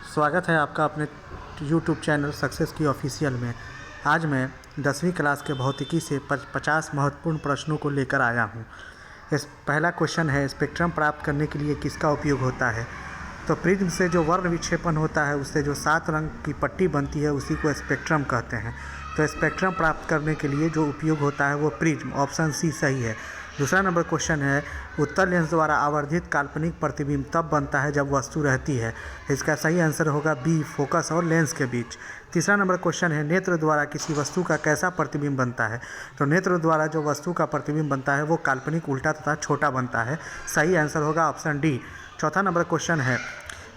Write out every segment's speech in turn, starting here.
स्वागत है आपका अपने यूट्यूब चैनल सक्सेस की ऑफिशियल में। आज मैं 10वीं क्लास के भौतिकी से 50 महत्वपूर्ण प्रश्नों को लेकर आया हूँ। इस पहला क्वेश्चन है, स्पेक्ट्रम प्राप्त करने के लिए किसका उपयोग होता है? तो प्रिज्म से जो वर्ण विक्षेपण होता है उससे जो 7 रंग की पट्टी बनती है उसी को स्पेक्ट्रम कहते हैं। तो स्पेक्ट्रम प्राप्त करने के लिए जो उपयोग होता है वो प्रिज्म, ऑप्शन सी सही है। दूसरा नंबर क्वेश्चन है, उत्तल लेंस द्वारा आवर्धित काल्पनिक प्रतिबिंब तब बनता है जब वस्तु रहती है। इसका सही आंसर होगा बी, फोकस और लेंस के बीच। तीसरा नंबर क्वेश्चन है, नेत्र द्वारा किसी वस्तु का कैसा प्रतिबिंब बनता है? तो नेत्र द्वारा जो वस्तु का प्रतिबिंब बनता है वो काल्पनिक, उल्टा तथा छोटा बनता है। सही आंसर होगा ऑप्शन डी। चौथा नंबर क्वेश्चन है,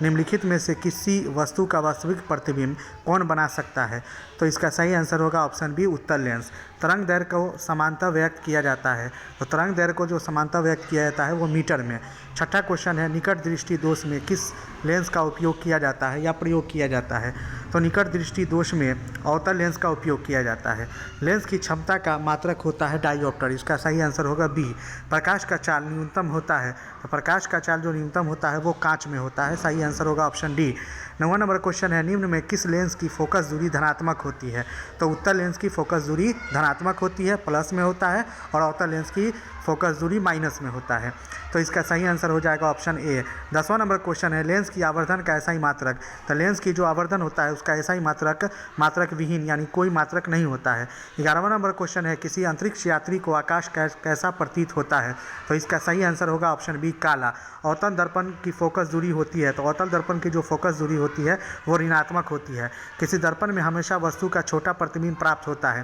निम्नलिखित में से किसी वस्तु का वास्तविक प्रतिबिंब कौन बना सकता है? तो इसका सही आंसर होगा ऑप्शन बी, उत्तल लेंस। तरंग दैर्घ्य को समानता व्यक्त किया जाता है, तो तरंग दैर्घ्य को जो समानता व्यक्त किया जाता है वो मीटर में। छठा क्वेश्चन है, निकट दृष्टि दोष में किस लेंस का उपयोग किया जाता है या प्रयोग किया जाता है? तो निकट दृष्टि दोष में अवतल लेंस का उपयोग किया जाता है। लेंस की क्षमता का मात्रक होता है डायोप्टर। इसका सही आंसर होगा बी। प्रकाश का चाल न्यूनतम होता है, तो प्रकाश का चाल जो न्यूनतम होता है वो कांच में होता है। सही आंसर होगा ऑप्शन डी। 9वां नंबर क्वेश्चन है, निम्न में किस लेंस की फोकस दूरी धनात्मक होती है? तो उत्तल लेंस की फोकस दूरी धनात्मक होती है, प्लस में होता है, और अवतल लेंस की फोकस दूरी माइनस में होता है। तो इसका सही आंसर हो जाएगा ऑप्शन ए। 10वां नंबर क्वेश्चन है, लेंस की आवर्धन का ऐसा ही मात्रक। तो लेंस की जो आवर्धन होता है उसका ऐसा ही मात्रक विहीन यानी कोई मात्रक नहीं होता है। 11वां नंबर क्वेश्चन है, किसी अंतरिक्ष यात्री को आकाश कैसा प्रतीत होता है? तो इसका सही आंसर होगा ऑप्शन बी, काला। अवतल दर्पण की फोकस दूरी होती है, तो अवतल दर्पण की जो फोकस दूरी होती है वो ऋणात्मक होती है। किसी दर्पण में हमेशा वस्तु का छोटा प्रतिबिंब प्राप्त होता है,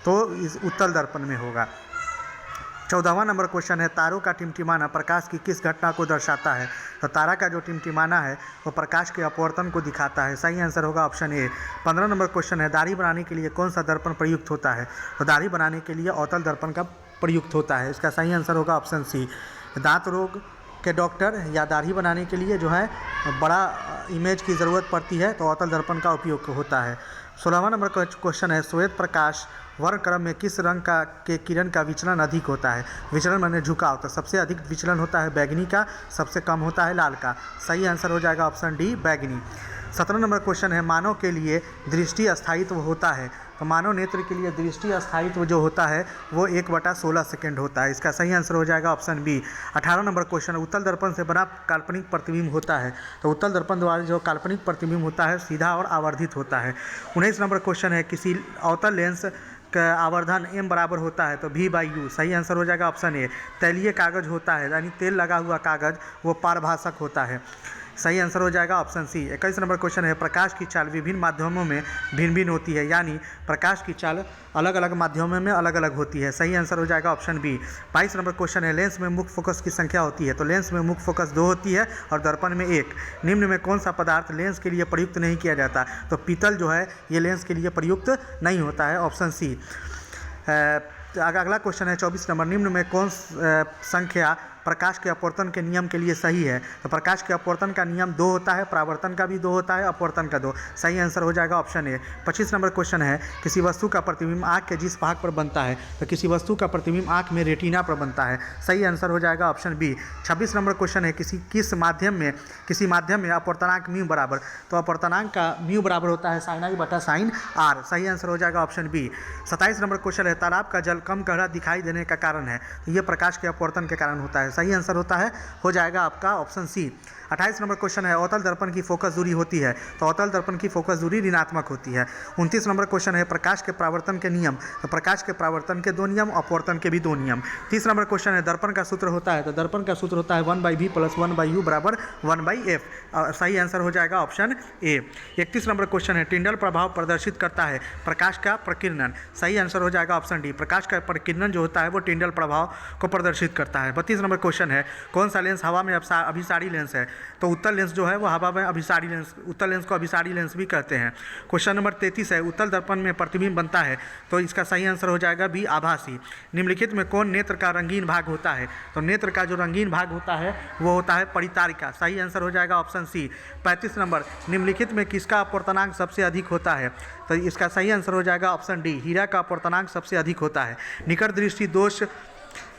तो इस उत्तल दर्पण में होगा। 14वां नंबर क्वेश्चन है, तारों का टिमटिमाना प्रकाश की किस घटना को दर्शाता है? तो तारा का जो टिमटिमाना है वो प्रकाश के अपवर्तन को दिखाता है। सही आंसर होगा ऑप्शन ए। 15 नंबर क्वेश्चन है, दाढ़ी बनाने के लिए कौन सा दर्पण प्रयुक्त होता है? तो दाढ़ी बनाने के लिए अवतल दर्पण का प्रयुक्त होता है। इसका सही आंसर होगा ऑप्शन सी। दांत रोग के डॉक्टर या दाढ़ी बनाने के लिए जो है बड़ा इमेज की ज़रूरत पड़ती है, तो अवतल दर्पण का उपयोग होता है। 16वां नंबर क्वेश्चन है, श्वेत प्रकाश वर्णक्रम में किस रंग के किरण का विचलन अधिक होता है? विचलन माने झुकाव, तो सबसे अधिक विचलन होता है बैगनी का, सबसे कम होता है लाल का। सही आंसर हो जाएगा ऑप्शन डी, बैगनी। 17 नंबर क्वेश्चन है, मानव के लिए दृष्टि अस्थायित्व होता है? तो मानव नेत्र के लिए दृष्टि अस्थायित्व जो होता है वो 1/16 सेकेंड होता है। इसका सही आंसर हो जाएगा ऑप्शन बी। 18 नंबर क्वेश्चन है, उत्तल दर्पण से बना काल्पनिक प्रतिबिंब होता है? तो उत्तल दर्पण द्वारा जो काल्पनिक प्रतिबिंब होता है सीधा और आवर्धित होता है। 19 नंबर क्वेश्चन है, किसी अवतल लेंस का आवर्धन m बराबर होता है? तो v/u। सही आंसर हो जाएगा ऑप्शन ए। तैलीय कागज होता है यानी तेल लगा हुआ कागज वो पारभाषक होता है। सही आंसर हो जाएगा ऑप्शन सी। 21 नंबर क्वेश्चन है, प्रकाश की चाल विभिन्न माध्यमों में भिन्न भिन्न होती है, यानी प्रकाश की चाल अलग अलग माध्यमों में अलग अलग होती है। सही आंसर हो जाएगा ऑप्शन बी। 22 नंबर क्वेश्चन है, लेंस में मुख्य फोकस की संख्या होती है? तो लेंस में मुख्य फोकस 2 होती है और दर्पण में 1। निम्न में कौन सा पदार्थ लेंस के लिए प्रयुक्त नहीं किया जाता? तो पीतल जो है ये लेंस के लिए प्रयुक्त नहीं होता है, ऑप्शन सी। अगला क्वेश्चन है 24 नंबर, निम्न में कौन संख्या प्रकाश के अपवर्तन के नियम के लिए सही है? तो प्रकाश के अपवर्तन का नियम 2 होता है, परावर्तन का भी 2 होता है, अपवर्तन का 2। सही आंसर हो जाएगा ऑप्शन ए। 25 नंबर क्वेश्चन है, किसी वस्तु का प्रतिबिंब आँख के जिस भाग पर बनता है? तो किसी वस्तु का प्रतिबिंब आँख में रेटिना पर बनता है। सही आंसर हो जाएगा ऑप्शन बी। 26 नंबर क्वेश्चन है, किसी माध्यम में अपवर्तनांक म्यू बराबर? तो अपवर्तनांक का म्यू बराबर होता है sin i/sin r। सही आंसर हो जाएगा ऑप्शन बी। 27 नंबर क्वेश्चन है, तालाब का जल कम गहरा दिखाई देने का कारण है? तो ये प्रकाश के अपवर्तन के कारण होता है। सही आंसर हो जाएगा आपका ऑप्शन सी। 28 नंबर क्वेश्चन है, अवतल दर्पण की फोकस दूरी होती है? तो अवतल दर्पण की फोकस दूरी ऋणात्मक होती है। 29 नंबर क्वेश्चन है, प्रकाश के परावर्तन के नियम? तो प्रकाश के परावर्तन के 2 नियम, अपवर्तन के भी 2 नियम। 30 नंबर क्वेश्चन है, दर्पण का सूत्र होता है? तो दर्पण का सूत्र होता है 1/v + 1/u = 1/f। सही आंसर हो जाएगा ऑप्शन ए। 31 नंबर क्वेश्चन है, टिंडल प्रभाव प्रदर्शित करता है प्रकाश का प्रकीर्णन? सही आंसर हो जाएगा ऑप्शन डी। प्रकाश का प्रकीर्णन जो होता है वो टिंडल प्रभाव को प्रदर्शित करता है। 32 नंबर क्वेश्चन है, कौन सा लेंस हवा में अभिसारी लेंस है? तो उत्तल लेंस जो है वो हवा में अभिसारी लेंस, उत्तल लेंस को अभिसारी लेंस भी कहते हैं। क्वेश्चन नंबर 33 है, उत्तल दर्पण में प्रतिबिंब बनता है? तो इसका सही आंसर हो जाएगा बी, आभासी। निम्नलिखित में कौन नेत्र का रंगीन भाग होता है? तो नेत्र का जो रंगीन भाग होता है वो होता है परितारिका। सही आंसर हो जाएगा ऑप्शन सी। 35 नंबर, निम्नलिखित में किसका अपवर्तनांक सबसे अधिक होता है? तो इसका सही आंसर हो जाएगा ऑप्शन डी, हीरा का अपवर्तनांक सबसे अधिक होता है। निकट दृष्टि दोष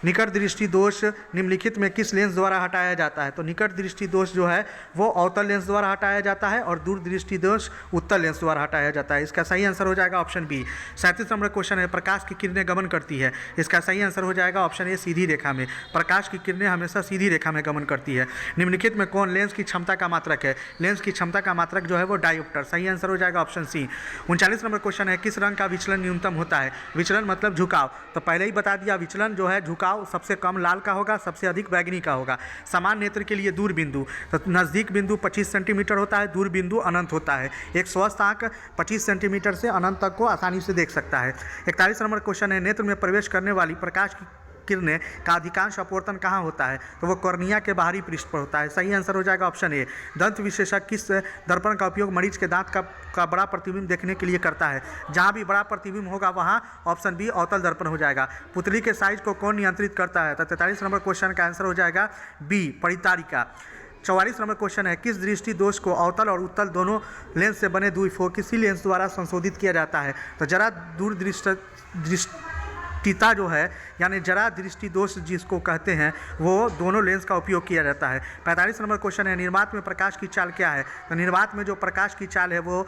निकट दृष्टि दोष निम्नलिखित में किस लेंस द्वारा हटाया जाता है? तो निकट दृष्टि दोष जो है वो अवतल लेंस द्वारा हटाया जाता है और दूर दृष्टि दोष उत्तल लेंस द्वारा हटाया जाता है। इसका सही आंसर हो जाएगा ऑप्शन बी। 37 नंबर क्वेश्चन है, प्रकाश की किरणें गमन करती है। इसका सही आंसर हो जाएगा ऑप्शन ए, सीधी रेखा में। प्रकाश की किरणें हमेशा सीधी रेखा में गमन करती है। निम्नलिखित में कौन लेंस की क्षमता का मात्रक है? लेंस की क्षमता का मात्रक जो है वो डायोप्टर। सही आंसर हो जाएगा ऑप्शन सी। 39 नंबर क्वेश्चन है, किस रंग का विचलन न्यूनतम होता है? विचलन मतलब झुकाव, तो पहले ही बता दिया, विचलन जो है झुकाव सबसे कम लाल का होगा, सबसे अधिक बैगनी का होगा। समान नेत्र के लिए दूर बिंदु, तो नज़दीक बिंदु 25 सेंटीमीटर होता है, दूर बिंदु अनंत होता है। एक स्वस्थ आंख 25 सेंटीमीटर से अनंत तक को आसानी से देख सकता है। 41 नंबर क्वेश्चन है, नेत्र में प्रवेश करने वाली प्रकाश की किरणें का अधिकांश अपवर्तन कहाँ होता है? तो वो कॉर्निया के बाहरी पृष्ठ पर होता है। सही आंसर हो जाएगा ऑप्शन ए। दंत विशेषज्ञ किस दर्पण का उपयोग मरीज के दांत का बड़ा प्रतिबिंब देखने के लिए करता है? जहाँ भी बड़ा प्रतिबिंब होगा वहाँ ऑप्शन बी अवतल दर्पण हो जाएगा। पुतली के साइज को कौन नियंत्रित करता है? तो 43 नंबर क्वेश्चन का आंसर हो जाएगा बी, परितारिका। 44 नंबर क्वेश्चन है, किस दृष्टि दोष को अवतल और उत्तल दोनों लेंस से बने द्विफोकसी लेंस द्वारा संशोधित किया जाता है? तो जरा दूर दृष्टिता जो है यानी जरा दृष्टि दोष जिसको कहते हैं वो दोनों लेंस का उपयोग किया जाता है। 45 नंबर क्वेश्चन है, निर्वात में प्रकाश की चाल क्या है? तो निर्वात में जो प्रकाश की चाल है वो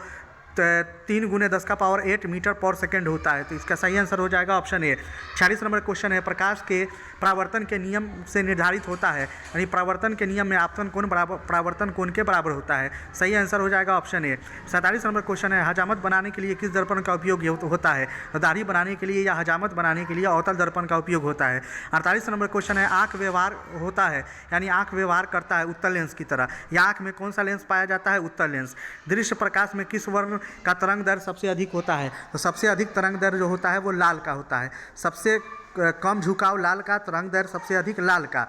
3 × 10⁸ मीटर पर सेकेंड होता है। तो इसका सही आंसर हो जाएगा ऑप्शन ए। 46 नंबर क्वेश्चन है, प्रकाश के परावर्तन के नियम से निर्धारित होता है, यानी परावर्तन के नियम में आपतन कोण परावर्तन कोण के बराबर होता है। सही आंसर हो जाएगा ऑप्शन ए। 47 नंबर क्वेश्चन है, हजामत बनाने के लिए किस दर्पण का उपयोग होता है? तो दाढ़ी बनाने के लिए या हजामत बनाने के लिए अवतल दर्पण का उपयोग होता है। 48 नंबर क्वेश्चन है, आँख व्यवहार होता है यानी आँख व्यवहार करता है उत्तल लेंस की तरह, या आँख में कौन सा लेंस पाया जाता है? उत्तल लेंस। दृश्य प्रकाश में किस वर्ण का तरंग दैर्घ्य सबसे अधिक होता है? तो सबसे अधिक तरंग दैर्घ्य जो होता है वो लाल का होता है। सबसे कम झुकाव लाल का, तरंग दैर्घ्य सबसे अधिक लाल का।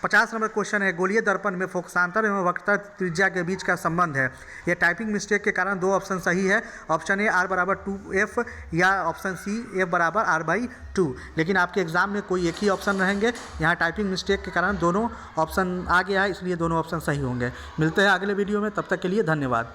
50 नंबर क्वेश्चन है, गोलीय दर्पण में फोकसांतर एवं वक्रता त्रिज्या के बीच का संबंध है। ये टाइपिंग मिस्टेक के कारण 2 ऑप्शन सही है, ऑप्शन ए r/2f या ऑप्शन सी f/r/2। लेकिन आपके एग्जाम में कोई एक ही ऑप्शन रहेंगे, यहाँ टाइपिंग मिस्टेक के कारण दोनों ऑप्शन आ गया है, इसलिए दोनों ऑप्शन सही होंगे। मिलते हैं अगले वीडियो में, तब तक के लिए धन्यवाद।